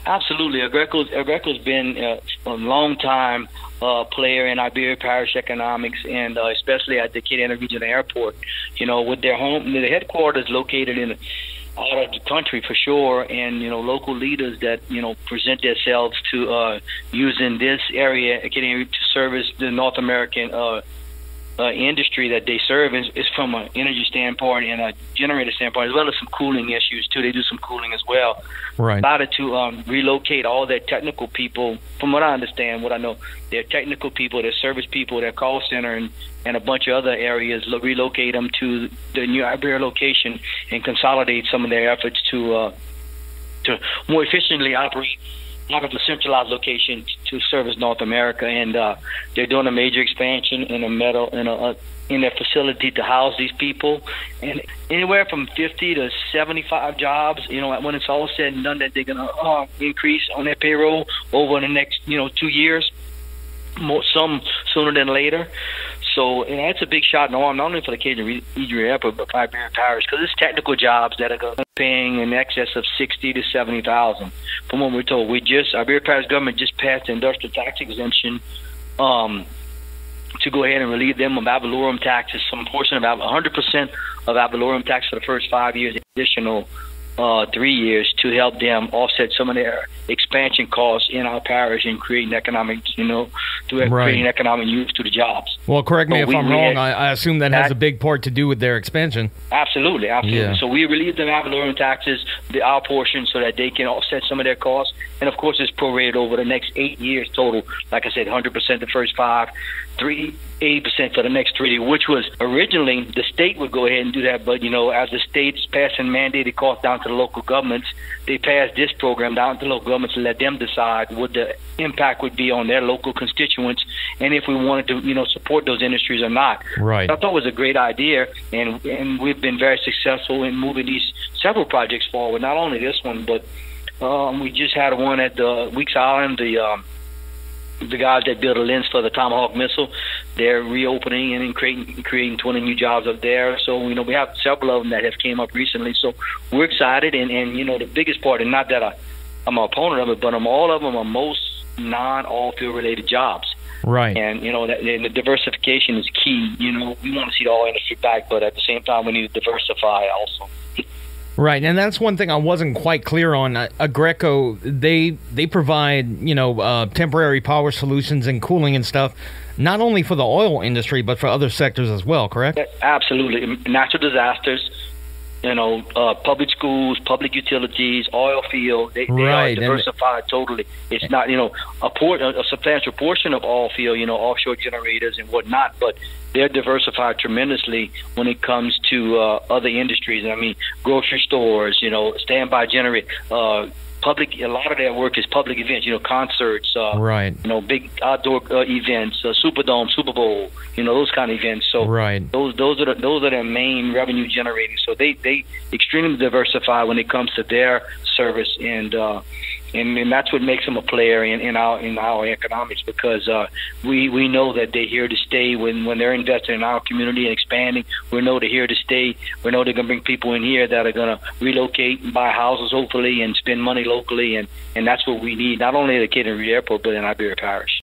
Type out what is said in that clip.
Absolutely. Aggreko's been a long time player in Iberia PArish economics, and especially at the Kid Regional Airport. With their headquarters located in out of the country for sure, and local leaders that present themselves to using this area to service the North American industry that they serve is from an energy standpoint and a generator standpoint, as well as some cooling issues too. They do some cooling as well. Right. Decided to relocate all their technical people. From what I understand, what I know, their technical people, their service people, their call center, and a bunch of other areas, relocate them to the new Iberia location and consolidate some of their efforts to more efficiently operate out of a centralized location to service North America. And they're doing a major expansion in their facility to house these people, and anywhere from 50 to 75 jobs. When it's all said and done, that they're gonna increase on their payroll over the next 2 years, some sooner than later. So that's a big shot in the arm, not only for the Cajun Regional Airport, but for Iberia PArish, because it's technical jobs that are going to be paying in excess of $60,000 to $70,000. From what we're told, Iberia PArish government just passed the industrial tax exemption to go ahead and relieve them of ad valorem taxes, some portion of 100% of ad valorem tax for the first 5 years, additional 3 years to help them offset some of their expansion costs in our parish and creating economic, creating economic use to the jobs. Well, correct me if I'm wrong. I assume that has a big part to do with their expansion. Absolutely. Yeah. So we relieve them ad valorem taxes, our portion, so that they can offset some of their costs. And of course, it's prorated over the next 8 years total. Like I said, 100% the first 5, 80% for the next 3, which was originally the state would go ahead and do that, but as the states passing mandated costs down to the local governments, they passed this program down to the local governments and let them decide what the impact would be on their local constituents, and if we wanted to support those industries or not. Right. I thought it was a great idea, and we've been very successful in moving these several projects forward. Not only this one, but we just had one at the Weeks Island. The guys that built a lens for the Tomahawk missile, they're reopening and creating 20 new jobs up there. So we have several of them that have came up recently. So we're excited, and the biggest part, and not that I'm an opponent of it, but all of them are most non-oil field related jobs. Right. And the diversification is key. We want to see the oil industry back, but at the same time we need to diversify also. Right, and that's one thing I wasn't quite clear on. Aggreko, they provide temporary power solutions and cooling and stuff, not only for the oil industry but for other sectors as well. Correct? Absolutely. Natural disasters, public schools, public utilities, oil field. They are diversified totally. It's not a substantial portion of oil field, offshore generators and whatnot, but they're diversified tremendously when it comes to other industries. I mean, grocery stores, standby generator, public. A lot of their work is public events, concerts, big outdoor events, Superdome, Super Bowl, those kind of events. So those are their main revenue generating. So they extremely diversify when it comes to their service, and that's what makes them a player in our economics, because we know that they're here to stay when they're investing in our community and expanding. We know they're here to stay. We know they're going to bring people in here that are going to relocate and buy houses hopefully and spend money locally, and that's what we need, not only at the Kid Airport but in Iberia PArish.